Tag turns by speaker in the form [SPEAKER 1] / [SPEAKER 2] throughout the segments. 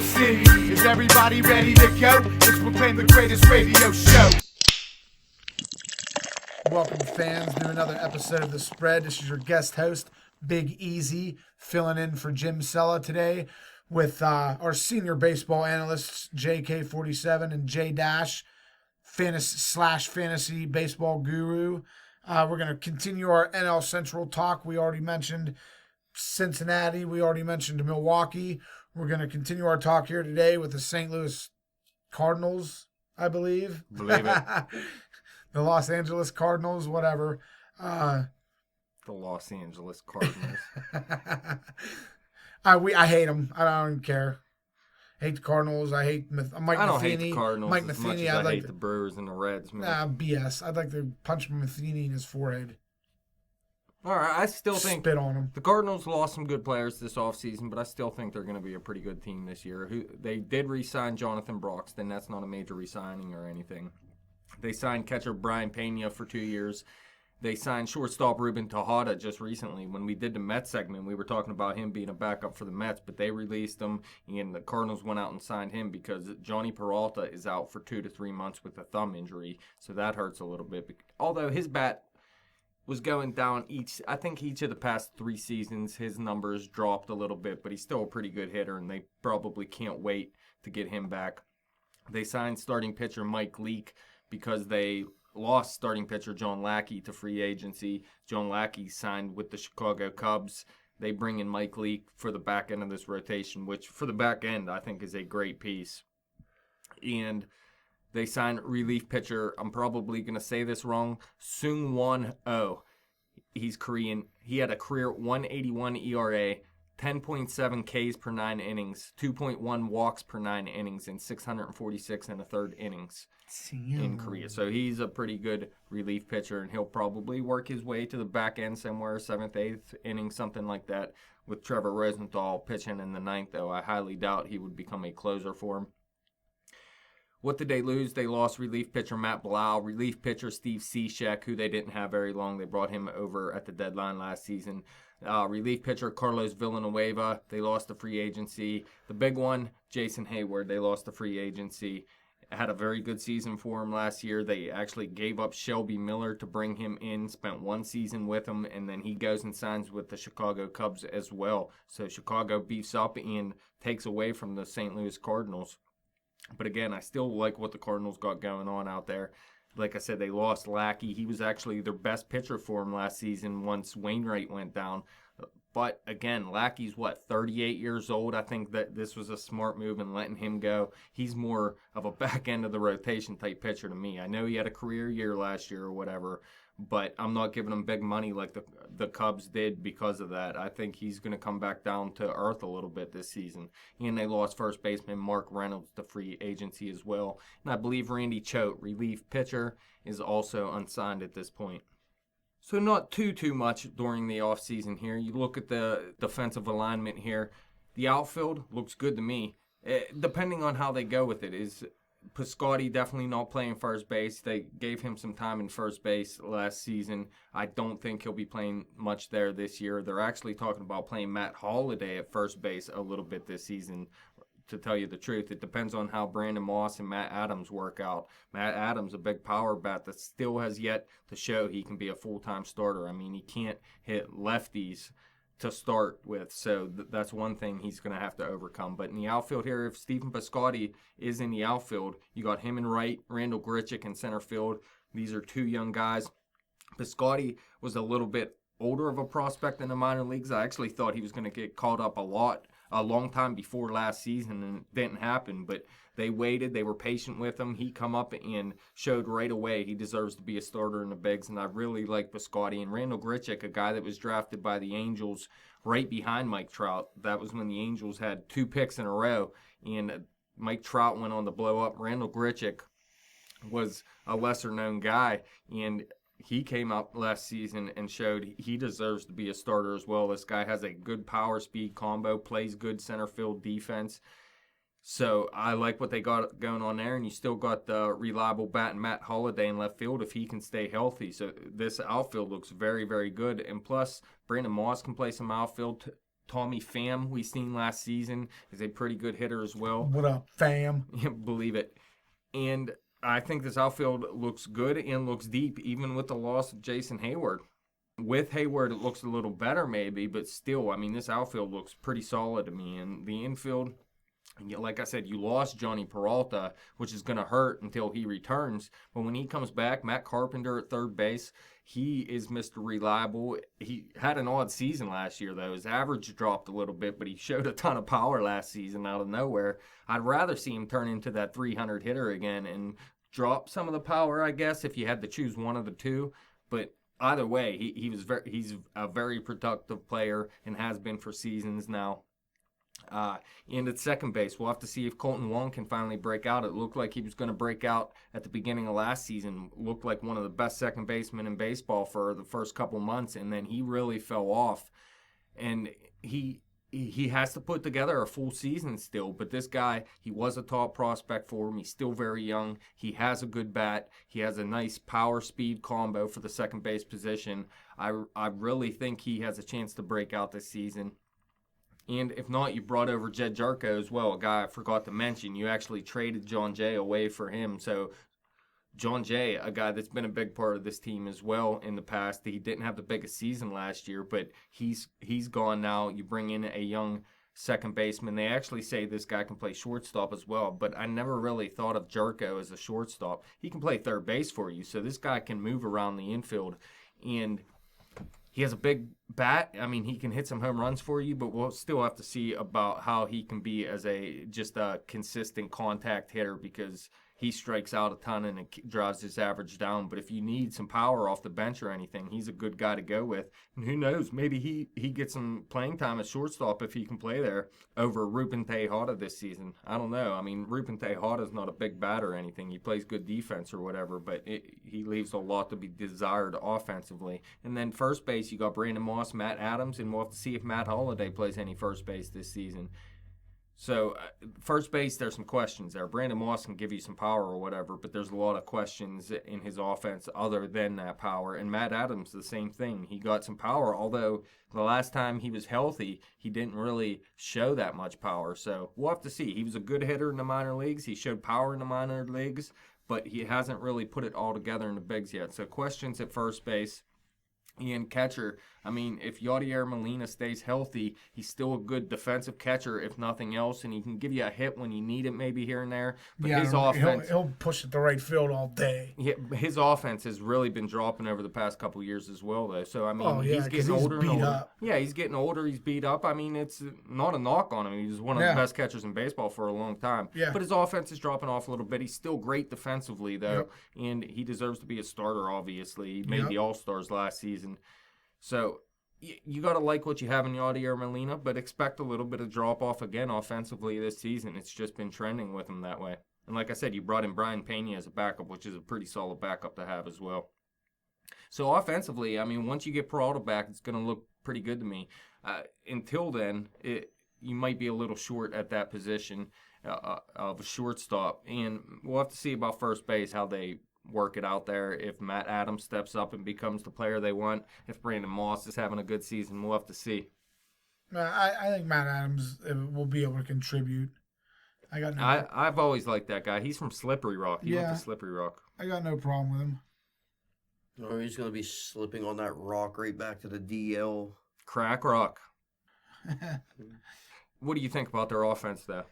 [SPEAKER 1] Steel City. Is everybody ready to go? Let's proclaim the greatest radio show.
[SPEAKER 2] Welcome, fans, to another episode of The Spread. This is your guest host, Big Easy, filling in for Jim Sella today with our senior baseball analysts, JK47 and J Dash, fantasy baseball guru. We're going to continue our NL Central talk. We already mentioned Cincinnati. We already mentioned Milwaukee. We're going to continue our talk here today with the St. Louis Cardinals, I believe.
[SPEAKER 3] Believe it.
[SPEAKER 2] The Los Angeles Cardinals, whatever.
[SPEAKER 3] The Los Angeles Cardinals.
[SPEAKER 2] I hate them. I don't care. Hate the Cardinals. I hate Mike Matheny.
[SPEAKER 3] I don't hate the Cardinals
[SPEAKER 2] Mike
[SPEAKER 3] as
[SPEAKER 2] Matheny,
[SPEAKER 3] much as I hate the Brewers and the Reds, man.
[SPEAKER 2] BS. I'd like to punch Matheny in his forehead.
[SPEAKER 3] All right, I still think
[SPEAKER 2] spit on him.
[SPEAKER 3] The Cardinals lost some good players this offseason, but I still think they're going to be a pretty good team this year. They did re-sign Jonathan Broxton. That's not a major re-signing or anything. They signed catcher Brian Pena for 2 years. They signed shortstop Ruben Tejada just recently. When we did the Mets segment, we were talking about him being a backup for the Mets, but they released him, and the Cardinals went out and signed him because Johnny Peralta is out for 2 to 3 months with a thumb injury, so that hurts a little bit. Although his bat was going down each of the past 3 seasons, his numbers dropped a little bit, but he's still a pretty good hitter, and they probably can't wait to get him back. They signed starting pitcher Mike Leake because they lost starting pitcher John Lackey to free agency. John Lackey signed with the Chicago Cubs. They bring in Mike Leake for the back end of this rotation, which for the back end I think is a great piece. And they signed relief pitcher, I'm probably going to say this wrong, Seung-Won Oh. He's Korean. He had a career 181 ERA, 10.7 Ks per 9 innings, 2.1 walks per 9 innings, and 646 and a third innings in Korea. So he's a pretty good relief pitcher, and he'll probably work his way to the back end somewhere, 7th, 8th inning, something like that. With Trevor Rosenthal pitching in the 9th, though, I highly doubt he would become a closer for him. What did they lose? They lost relief pitcher Matt Blau, relief pitcher Steve Cishek, who they didn't have very long. They brought him over at the deadline last season. Relief pitcher Carlos Villanueva, they lost the free agency. The big one, Jason Heyward, they lost the free agency. Had a very good season for him last year. They actually gave up Shelby Miller to bring him in, spent 1 season with him, and then he goes and signs with the Chicago Cubs as well. So Chicago beefs up and takes away from the St. Louis Cardinals. But again, I still like what the Cardinals got going on out there. Like I said, they lost Lackey. He was actually their best pitcher for them last season once Wainwright went down. But again, Lackey's 38 years old. I think that this was a smart move in letting him go. He's more of a back end of the rotation type pitcher to me. I know he had a career year last year or whatever, but I'm not giving him big money like the Cubs did because of that. I think he's going to come back down to earth a little bit this season. And they lost first baseman Mark Reynolds to free agency as well. And I believe Randy Choate, relief pitcher, is also unsigned at this point. So not too much during the offseason here. You look at the defensive alignment here. The outfield looks good to me. Depending on how they go with it. Is Piscotty definitely not playing first base? They gave him some time in first base last season. I don't think he'll be playing much there this year. They're actually talking about playing Matt Holliday at first base a little bit this season. To tell you the truth, it depends on how Brandon Moss and Matt Adams work out. Matt Adams, a big power bat that still has yet to show he can be a full-time starter. I mean, he can't hit lefties to start with, so that's one thing he's going to have to overcome. But in the outfield here, if Stephen Piscotty is in the outfield, you got him in right, Randall Grichuk in center field. These are 2 young guys. Piscotty was a little bit older of a prospect in the minor leagues. I actually thought he was going to get called up a long time before last season, and it didn't happen, but they waited. They were patient with him. He come up and showed right away he deserves to be a starter in the bigs, and I really like Piscotty. And Randall Grichuk, a guy that was drafted by the Angels right behind Mike Trout. That was when the Angels had 2 picks in a row, and Mike Trout went on to blow up. Randall Grichuk was a lesser-known guy, and he came up last season and showed he deserves to be a starter as well. This guy has a good power speed combo, plays good center field defense. So I like what they got going on there, and you still got the reliable bat and Matt Holliday in left field if he can stay healthy. So this outfield looks very, very good. And plus, Brandon Moss can play some outfield Tommy Pham, we seen last season, is a pretty good hitter as well.
[SPEAKER 2] What up, fam?
[SPEAKER 3] Believe it. And I think this outfield looks good and looks deep, even with the loss of Jason Heyward. With Heyward, it looks a little better maybe, but still, I mean, this outfield looks pretty solid to me. And the infield, like I said, you lost Johnny Peralta, which is going to hurt until he returns. But when he comes back, Matt Carpenter at third base, he is Mr. Reliable. He had an odd season last year, though. His average dropped a little bit, but he showed a ton of power last season out of nowhere. I'd rather see him turn into that 300 hitter again and drop some of the power, I guess, if you had to choose one of the two. But either way, he's a very productive player and has been for seasons now. And at second base, we'll have to see if Colton Wong can finally break out. It looked like he was going to break out at the beginning of last season. Looked like one of the best second basemen in baseball for the first couple months, and then he really fell off. And he has to put together a full season still. But this guy, he was a top prospect for him. He's still very young. He has a good bat. He has a nice power-speed combo for the second base position. I really think he has a chance to break out this season. And if not, you brought over Jed Jarko as well, a guy I forgot to mention. You actually traded John Jay away for him. So John Jay, a guy that's been a big part of this team as well in the past. He didn't have the biggest season last year, but he's gone now. You bring in a young second baseman. They actually say this guy can play shortstop as well, but I never really thought of Jarko as a shortstop. He can play third base for you, so this guy can move around the infield. And he has a big bat. I mean, he can hit some home runs for you, but we'll still have to see about how he can be as just a consistent contact hitter, because he strikes out a ton and it drives his average down. But if you need some power off the bench or anything, he's a good guy to go with. And who knows, maybe he gets some playing time as shortstop if he can play there over Ruben Tejada this season. I don't know. I mean, Ruben Tejada is not a big bat or anything. He plays good defense or whatever, but he leaves a lot to be desired offensively. And then first base, you got Brandon Moss, Matt Adams, and we'll have to see if Matt Holliday plays any first base this season. So, first base, there's some questions there. Brandon Moss can give you some power or whatever, but there's a lot of questions in his offense other than that power. And Matt Adams, the same thing. He got some power, although the last time he was healthy, he didn't really show that much power. So, we'll have to see. He was a good hitter in the minor leagues. He showed power in the minor leagues, but he hasn't really put it all together in the bigs yet. So, questions at first base. And catcher, I mean, if Yadier Molina stays healthy, he's still a good defensive catcher, if nothing else, and he can give you a hit when you need it, maybe here and there. But
[SPEAKER 2] Yeah,
[SPEAKER 3] his offense,
[SPEAKER 2] he'll push it the right field all day.
[SPEAKER 3] yeah, his offense has really been dropping over the past couple of years as well, though. So I mean, he's getting older and older.
[SPEAKER 2] Up.
[SPEAKER 3] Yeah, he's getting older. He's beat up. I mean, it's not a knock on him. He's one of the best catchers in baseball for a long time.
[SPEAKER 2] Yeah.
[SPEAKER 3] But his offense is dropping off a little bit. He's still great defensively, though, and he deserves to be a starter. Obviously, he made the All-Stars last season. So you got to like what you have in Yadier Molina, but expect a little bit of drop-off again offensively this season. It's just been trending with him that way. And like I said, you brought in Brian Pena as a backup, which is a pretty solid backup to have as well. So offensively, I mean, once you get Peralta back, it's going to look pretty good to me. Until then, you might be a little short at that position of a shortstop. And we'll have to see about first base, how they work it out there. If Matt Adams steps up and becomes the player they want, if Brandon Moss is having a good season, we'll have to see.
[SPEAKER 2] I think Matt Adams will be able to contribute.
[SPEAKER 3] I've always liked that guy. He's from Slippery Rock. He went to Slippery Rock.
[SPEAKER 2] I got no problem with him.
[SPEAKER 4] Or he's going to be slipping on that rock right back to the DL.
[SPEAKER 3] Crack rock. What do you think about their offense, though?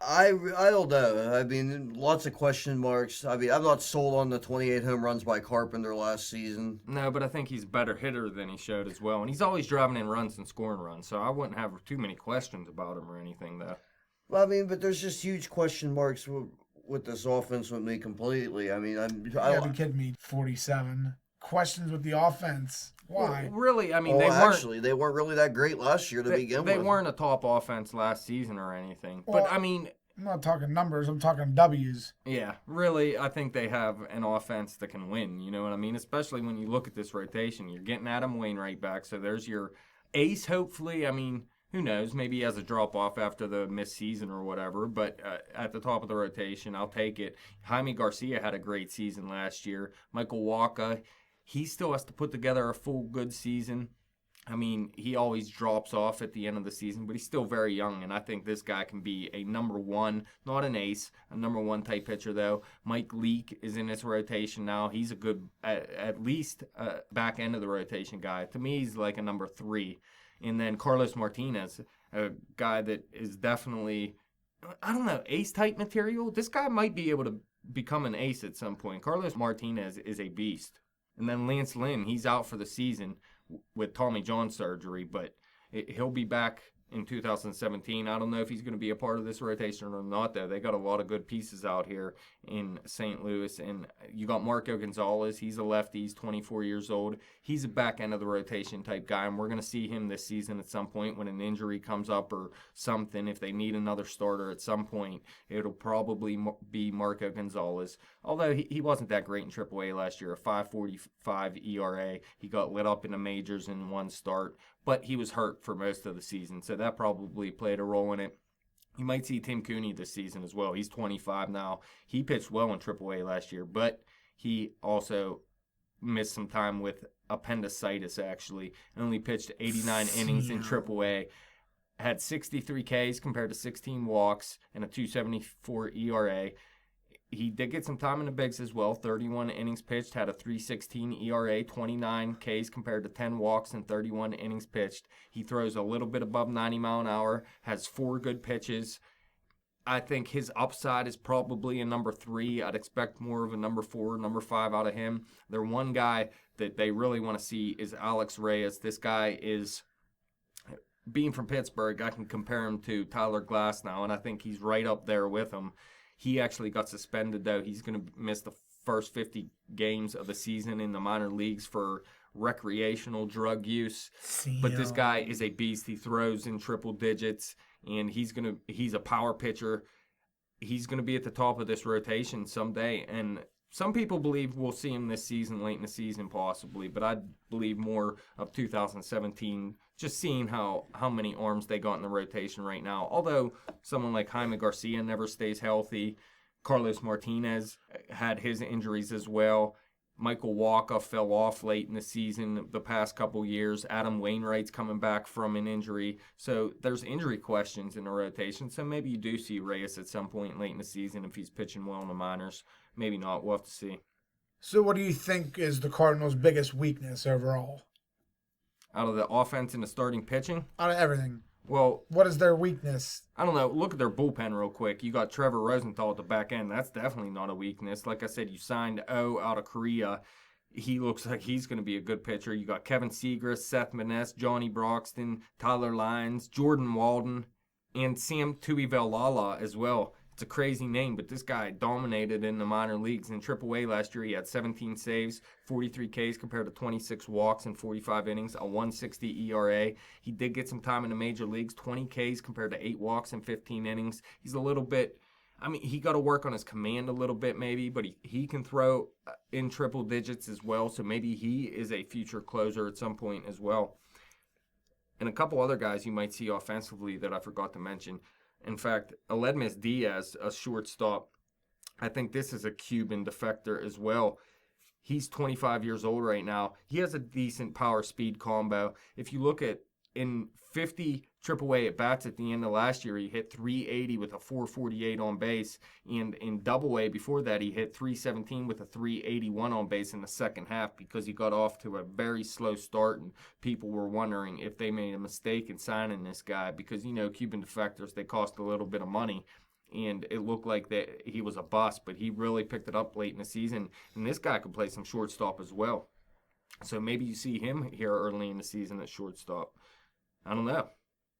[SPEAKER 4] I don't know. I mean, lots of question marks. I mean, I'm not sold on the 28 home runs by Carpenter last season.
[SPEAKER 3] No, but I think he's a better hitter than he showed as well. And he's always driving in runs and scoring runs, so I wouldn't have too many questions about him or anything, though.
[SPEAKER 4] Well, I mean, but there's just huge question marks with this offense with me completely. I mean,
[SPEAKER 2] You gotta be kidding me. 47 questions with the offense. Why?
[SPEAKER 3] Well, really, I mean,
[SPEAKER 4] they weren't really that great last year to begin with.
[SPEAKER 3] They weren't a top offense last season or anything.
[SPEAKER 2] Well,
[SPEAKER 3] but, I mean,
[SPEAKER 2] I'm not talking numbers. I'm talking W's.
[SPEAKER 3] Yeah, really, I think they have an offense that can win. You know what I mean? Especially when you look at this rotation. You're getting Adam Wainwright back, so there's your ace, hopefully. I mean, who knows? Maybe he has a drop-off after the missed season or whatever, but at the top of the rotation, I'll take it. Jaime Garcia had a great season last year. Michael Wacha, he still has to put together a full good season. I mean, he always drops off at the end of the season, but he's still very young, and I think this guy can be a number one, not an ace, a number one type pitcher, though. Mike Leake is in his rotation now. He's a good, at least back end of the rotation guy. To me, he's like a number 3. And then Carlos Martinez, a guy that is definitely, I don't know, ace type material. This guy might be able to become an ace at some point. Carlos Martinez is a beast. And then Lance Lynn, he's out for the season with Tommy John surgery, but he'll be back in 2017. I don't know if he's going to be a part of this rotation or not, though. They got a lot of good pieces out here in St. Louis. And you got Marco Gonzalez. He's a lefty. He's 24 years old. He's a back end of the rotation type guy, and we're going to see him this season at some point when an injury comes up or something. If they need another starter at some point, it'll probably be Marco Gonzalez. Although he wasn't that great in AAA last year, a 5.45 ERA. He got lit up in the majors in one start, but he was hurt for most of the season, so that probably played a role in it. You might see Tim Cooney this season as well. He's 25 now. He pitched well in AAA last year, but he also missed some time with appendicitis, actually, and only pitched 89 innings in AAA. Had 63 Ks compared to 16 walks and a 2.74 ERA. He did get some time in the bigs as well. 31 innings pitched, had a 3.16 ERA, 29 Ks compared to 10 walks and 31 innings pitched. He throws a little bit above 90 mile an hour, has 4 good pitches. I think his upside is probably a number 3. I'd expect more of a number 4, number 5 out of him. The one guy that they really want to see is Alex Reyes. This guy is, being from Pittsburgh, I can compare him to Tyler Glasnow, and I think he's right up there with him. He actually got suspended, though. He's going to miss the first 50 games of the season in the minor leagues for recreational drug use. But this guy is a beast. He throws in triple digits, and he's a power pitcher. He's going to be at the top of this rotation someday. And some people believe we'll see him this season, late in the season possibly, but I believe more of 2017, just seeing how many arms they got in the rotation right now. Although someone like Jaime Garcia never stays healthy. Carlos Martinez had his injuries as well. Michael Wacha fell off late in the season the past couple years. Adam Wainwright's coming back from an injury. So there's injury questions in the rotation. So maybe you do see Reyes at some point late in the season if he's pitching well in the minors. Maybe not. We'll have to see.
[SPEAKER 2] So what do you think is the Cardinals' biggest weakness overall?
[SPEAKER 3] Out of the offense and the starting pitching?
[SPEAKER 2] Out of everything.
[SPEAKER 3] Well,
[SPEAKER 2] what is their weakness?
[SPEAKER 3] I don't know. Look at their bullpen real quick. You got Trevor Rosenthal at the back end. That's definitely not a weakness. Like I said, you signed O out of Korea. He looks like he's going to be a good pitcher. You got Kevin Seagrass, Seth Maness, Johnny Broxton, Tyler Lyons, Jordan Walden, and Sam Tuivailala as well. It's a crazy name, but this guy dominated in the minor leagues. In AAA last year, he had 17 saves, 43 Ks compared to 26 walks in 45 innings, a 1.60 ERA. He did get some time in the major leagues, 20 Ks compared to 8 walks in 15 innings. He's a little bit, he got to work on his command a little bit maybe, but he can throw in triple digits as well, so maybe he is a future closer at some point as well. And a couple other guys you might see offensively that I forgot to mention. In fact, Aledmys Diaz, a shortstop, I think this is a Cuban defector as well. He's 25 years old right now. He has a decent power speed combo. If you look at in 50 AAA at bats at the end of last year, he hit 380 with a 448 on base. And in AA before that, he hit 317 with a 381 on base in the second half because he got off to a very slow start. And people were wondering if they made a mistake in signing this guy because, Cuban defectors, they cost a little bit of money. And it looked like that he was a bust, but he really picked it up late in the season. And this guy could play some shortstop as well. So maybe you see him here early in the season at shortstop. I don't know.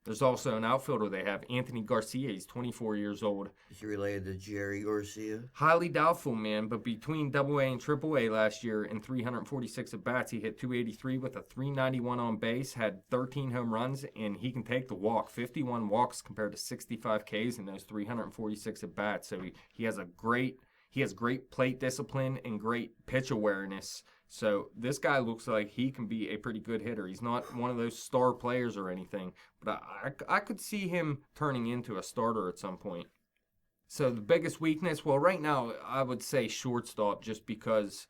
[SPEAKER 3] There's also an outfielder they have, Anthony Garcia. He's 24 years old.
[SPEAKER 4] Is he related to Jerry Garcia?
[SPEAKER 3] Highly doubtful, man. But between AA and AAA last year in 346 at-bats, he hit 283 with a 391 on base, had 13 home runs, and he can take the walk. 51 walks compared to 65 Ks in those 346 at-bats. So he has great plate discipline and great pitch awareness. So this guy looks like he can be a pretty good hitter. He's not one of those star players or anything, but I could see him turning into a starter at some point. So the biggest weakness, well, right now I would say shortstop just because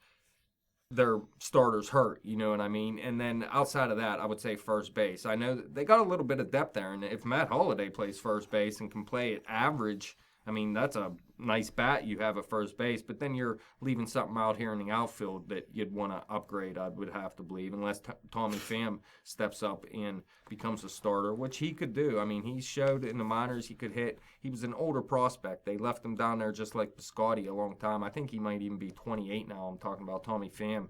[SPEAKER 3] their starters hurt, you know what I mean? And then outside of that, I would say first base. I know that they got a little bit of depth there, and if Matt Holliday plays first base and can play at average, I mean, that's a nice bat you have at first base, but then you're leaving something out here in the outfield that you'd want to upgrade, I would have to believe, unless Tommy Pham steps up and becomes a starter, which he could do. I mean, he showed in the minors he could hit. He was an older prospect. They left him down there just like Piscotty a long time. I think he might even be 28 now. I'm talking about Tommy Pham.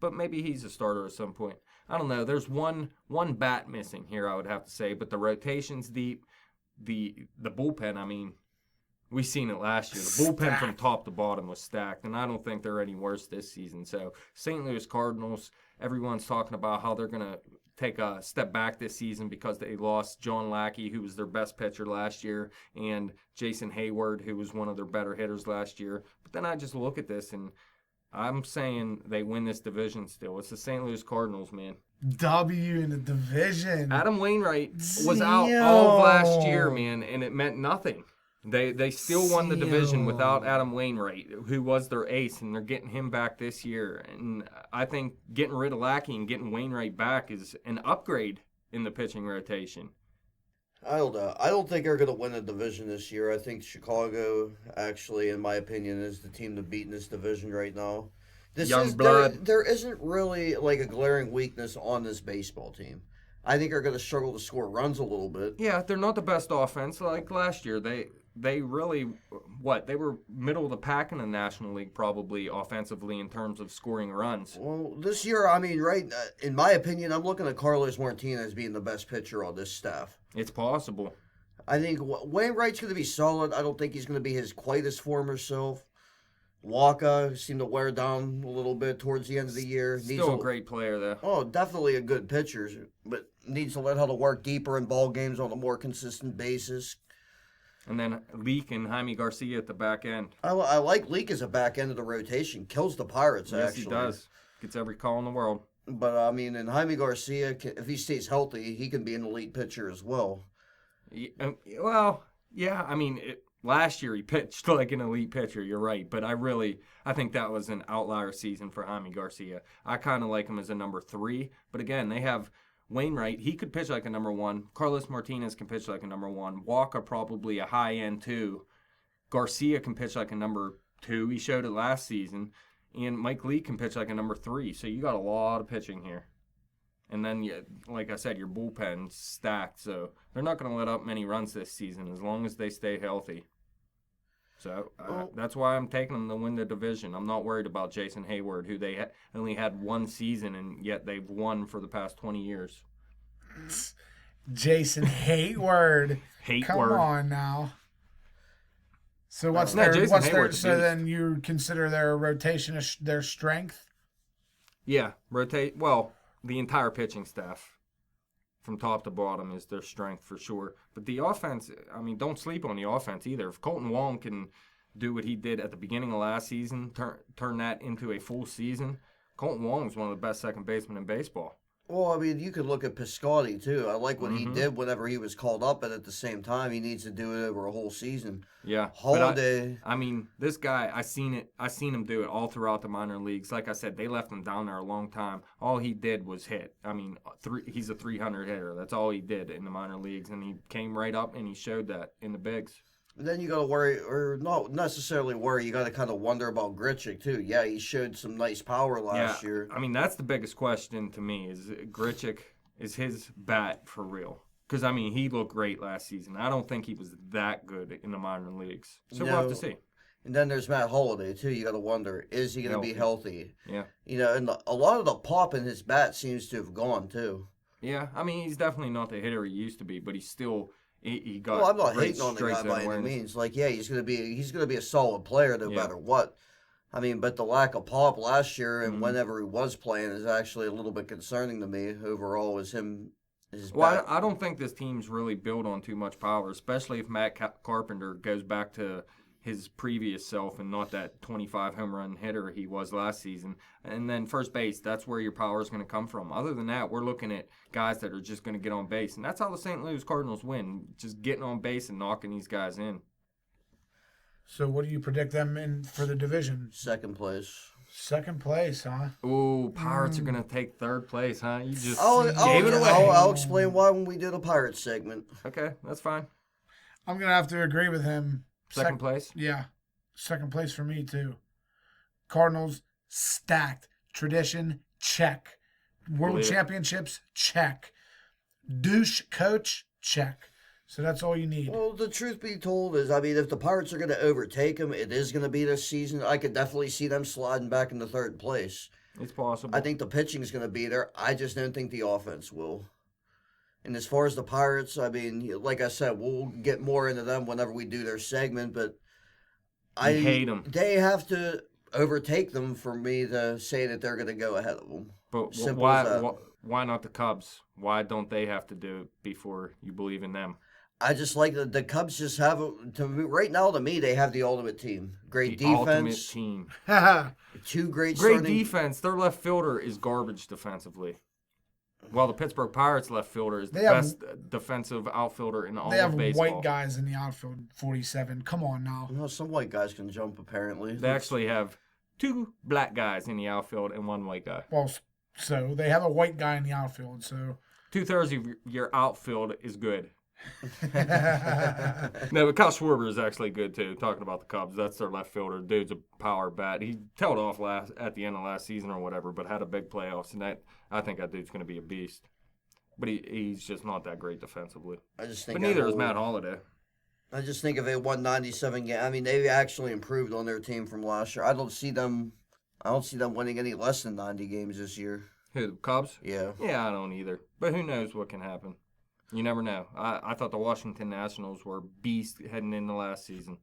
[SPEAKER 3] But maybe he's a starter at some point. I don't know. There's one bat missing here, I would have to say, but the rotation's deep. The bullpen, I mean, we seen it last year. The bullpen from top to bottom was stacked, and I don't think they're any worse this season. So St. Louis Cardinals, everyone's talking about how they're going to take a step back this season because they lost John Lackey, who was their best pitcher last year, and Jason Heyward, who was one of their better hitters last year. But then I just look at this, and I'm saying they win this division still. It's the St. Louis Cardinals, man.
[SPEAKER 2] W in the division.
[SPEAKER 3] Adam Wainwright was out all of last year, man, and it meant nothing. They still won the division without Adam Wainwright, who was their ace, and they're getting him back this year. And I think getting rid of Lackey and getting Wainwright back is an upgrade in the pitching rotation.
[SPEAKER 4] I don't know. I don't think they're going to win the division this year. I think Chicago, actually, in my opinion, is the team to beat in this division right now.
[SPEAKER 3] Young blood.
[SPEAKER 4] There isn't really like a glaring weakness on this baseball team. I think they're going to struggle to score runs a little bit.
[SPEAKER 3] Yeah, they're not the best offense like last year. They really, they were middle of the pack in the National League probably offensively in terms of scoring runs.
[SPEAKER 4] Well, this year, I mean, in my opinion, I'm looking at Carlos Martinez being the best pitcher on this staff.
[SPEAKER 3] It's possible.
[SPEAKER 4] I think Wainwright's going to be solid. I don't think he's going to be quite his former self. Waka seemed to wear down a little bit towards the end of the year.
[SPEAKER 3] Still a great player, though.
[SPEAKER 4] Oh, definitely a good pitcher, but needs to learn how to work deeper in ball games on a more consistent basis.
[SPEAKER 3] And then Leak and Jaime Garcia at the back end.
[SPEAKER 4] I like Leak as a back end of the rotation. Kills the Pirates,
[SPEAKER 3] yes,
[SPEAKER 4] actually.
[SPEAKER 3] Yes, he does. Gets every call in the world.
[SPEAKER 4] But, I mean, and Jaime Garcia, if he stays healthy, he can be an elite pitcher as well.
[SPEAKER 3] Yeah, I mean, last year he pitched like an elite pitcher, you're right. But I think that was an outlier season for Jaime Garcia. I kind of like him as a number 3. But again, they have Wainwright, he could pitch like a number 1. Carlos Martinez can pitch like a number 1. Walker probably a high end 2. Garcia can pitch like a number 2. He showed it last season. And Mike Lee can pitch like a number 3. So you got a lot of pitching here. And then, like I said, your bullpen's stacked. So they're not going to let up many runs this season as long as they stay healthy. So that's why I'm taking them to win the division. I'm not worried about Jason Heyward, who they only had one season, and yet they've won for the past 20 years.
[SPEAKER 2] Jason Heyward. Come on now. So what's their so then you consider their rotation their strength?
[SPEAKER 3] Yeah, rotate. Well, the entire pitching staff from top to bottom is their strength for sure. But the offense, I mean, don't sleep on the offense either. If Colton Wong can do what he did at the beginning of last season, turn that into a full season, Colton Wong is one of the best second basemen in baseball.
[SPEAKER 4] Well, I mean, you could look at Piscotty, too. I like what he did whenever he was called up, but at the same time, he needs to do it over a whole season.
[SPEAKER 3] Yeah.
[SPEAKER 4] Holliday.
[SPEAKER 3] I mean, this guy, I seen him do it all throughout the minor leagues. Like I said, they left him down there a long time. All he did was hit. I mean, he's a 300 hitter. That's all he did in the minor leagues, and he came right up, and he showed that in the bigs.
[SPEAKER 4] Then you got to worry, or not necessarily worry, you got to kind of wonder about Grichuk, too. Yeah, he showed some nice power last year.
[SPEAKER 3] I mean, that's the biggest question to me, is Grichuk, is his bat for real? Because, I mean, he looked great last season. I don't think he was that good in the minor leagues. So we'll have to see.
[SPEAKER 4] And then there's Matt Holliday, too. You got to wonder, is he going to be healthy?
[SPEAKER 3] Yeah.
[SPEAKER 4] You know, and a lot of the pop in his bat seems to have gone, too.
[SPEAKER 3] Yeah, I mean, he's definitely not the hitter he used to be, but he's still... He got
[SPEAKER 4] I'm not hating on the guy by any means. Like, yeah, he's gonna be a solid player no matter what. I mean, but the lack of pop last year and whenever he was playing is actually a little bit concerning to me. Overall, was him.
[SPEAKER 3] I don't think this team's really built on too much power, especially if Matt Carpenter goes back to his previous self and not that 25 home run hitter he was last season. And then first base, that's where your power is going to come from. Other than that, we're looking at guys that are just going to get on base. And that's how the St. Louis Cardinals win, just getting on base and knocking these guys in.
[SPEAKER 2] So what do you predict them in for the division?
[SPEAKER 4] Second place.
[SPEAKER 2] Second place, huh?
[SPEAKER 3] Ooh, Pirates are going to take third place, huh? You just
[SPEAKER 4] gave
[SPEAKER 3] it away.
[SPEAKER 4] I'll explain why when we do the Pirates segment.
[SPEAKER 3] Okay, that's fine.
[SPEAKER 2] I'm going to have to agree with him.
[SPEAKER 3] Second place?
[SPEAKER 2] Yeah. Second place for me, too. Cardinals, stacked. Tradition, check. World Championships, check. Douche coach, check. So that's all you need.
[SPEAKER 4] Well, the truth be told is, I mean, if the Pirates are going to overtake them, it is going to be this season. I could definitely see them sliding back into third place.
[SPEAKER 3] It's possible.
[SPEAKER 4] I think the pitching is going to be there. I just don't think the offense will. And as far as the Pirates, I mean, like I said, we'll get more into them whenever we do their segment, but I
[SPEAKER 3] hate them.
[SPEAKER 4] They have to overtake them for me to say that they're going to go ahead of them.
[SPEAKER 3] But why not the Cubs? Why don't they have to do it before you believe in them?
[SPEAKER 4] I just like the Cubs just have, right now to me, they have the ultimate team. Great defense.
[SPEAKER 3] Ultimate team.
[SPEAKER 4] Two great
[SPEAKER 3] defense. Their left fielder is garbage defensively. While the Pittsburgh Pirates left fielder is the best defensive outfielder in all of baseball.
[SPEAKER 2] They have white guys in the outfield, 47. Come on now.
[SPEAKER 4] No, some white guys can jump, apparently.
[SPEAKER 3] They actually have 2 black guys in the outfield and 1 white guy.
[SPEAKER 2] Well, so they have a white guy in the outfield, so
[SPEAKER 3] 2/3 of your outfield is good. No, but Kyle Schwarber is actually good too. Talking about the Cubs, that's their left fielder. Dude's a power bat. He tailed off at the end of last season or whatever, but had a big playoffs, and I think that dude's going to be a beast. But he's just not that great defensively. But neither is Matt Holliday.
[SPEAKER 4] I just think if they won 97 games, I mean, they actually improved on their team from last year. I don't see them winning any less than 90 games this year.
[SPEAKER 3] Who, Cubs?
[SPEAKER 4] Yeah.
[SPEAKER 3] Yeah, I don't either. But who knows what can happen. You never know. I thought the Washington Nationals were beast heading into last season.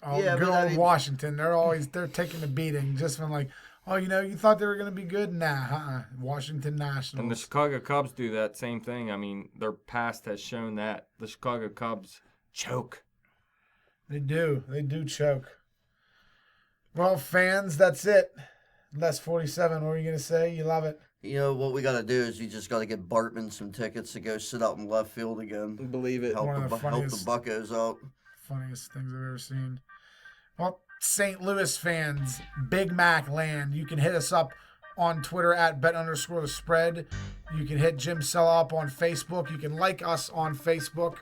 [SPEAKER 2] Oh, yeah, good old Washington. They're taking the beating. Just from like, oh, you thought they were going to be good? Nah, Washington Nationals.
[SPEAKER 3] And the Chicago Cubs do that same thing. I mean, their past has shown that the Chicago Cubs choke.
[SPEAKER 2] They do. They do choke. Well, fans, that's it. Les 47, what were you going to say? You love it.
[SPEAKER 4] You know, what we got to do is we just got to get Bartman some tickets to go sit out in left field again.
[SPEAKER 3] Believe it.
[SPEAKER 4] Help the Buccos out.
[SPEAKER 2] Funniest things I've ever seen. Well, St. Louis fans, Big Mac land. You can hit us up on Twitter at bet_the_spread. You can hit Jim Sella up on Facebook. You can like us on Facebook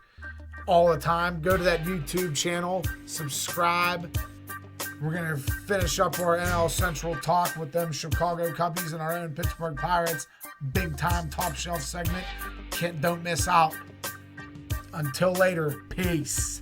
[SPEAKER 2] all the time. Go to that YouTube channel. Subscribe. We're going to finish up our NL Central talk with them Chicago Cubbies and our own Pittsburgh Pirates. Big time top shelf segment. Don't miss out. Until later, peace.